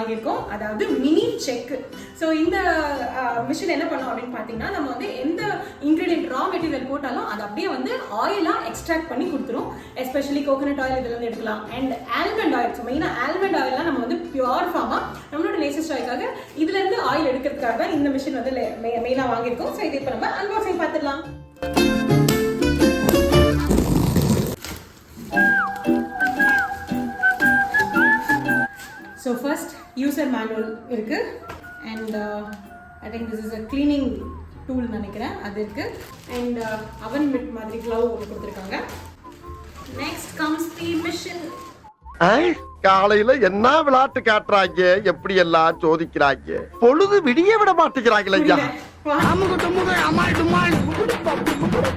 வாங்கியிருக்கோம், அதாவது mini check. So இந்த மிஷின் என்ன பண்ணோம் அப்படின்னு பார்த்தீங்கன்னா, நம்ம வந்து எந்த இன்க்ரீடியன்ட் ரா மெட்டீரியல் போட்டாலும் அது அப்படியே வந்து ஆயிலாக எக்ஸ்ட்ராக்ட் பண்ணி கொடுத்துரும். எஸ்பெஷலி கோகனட் ஆயில் இதுலேருந்து எடுக்கலாம், அண்ட் ஆல்மண்ட் ஆயில். ஸோ மெயினாக ஆல்மண்ட் ஆயிலாம் நம்ம வந்து பியூர் ஃபார்மாக நம்மளோட லேசஸ்ட் ஆயிலுக்காக இதுலேருந்து ஆயில் எடுக்கிறதுக்காக தான் இந்த மிஷின் வந்து மெயினாக வாங்கியிருக்கோம். ஸோ இது இப்போ நம்ம அன்பாக்சிங் பார்த்துடலாம். So first user manual இருக்கு, and I think this is a cleaning tool நினைக்கிறேன், அது இருக்கு, and oven mitt மாதிரி glove கொடுத்திருக்காங்க. Next comes the machine. காலையில என்ன விளையாட்டு காட்டுறாங்க, எப்படி எல்லாம் சோதிக்கிறாங்க, பொழுது விடிய விட மாட்டேங்கிறாங்களே.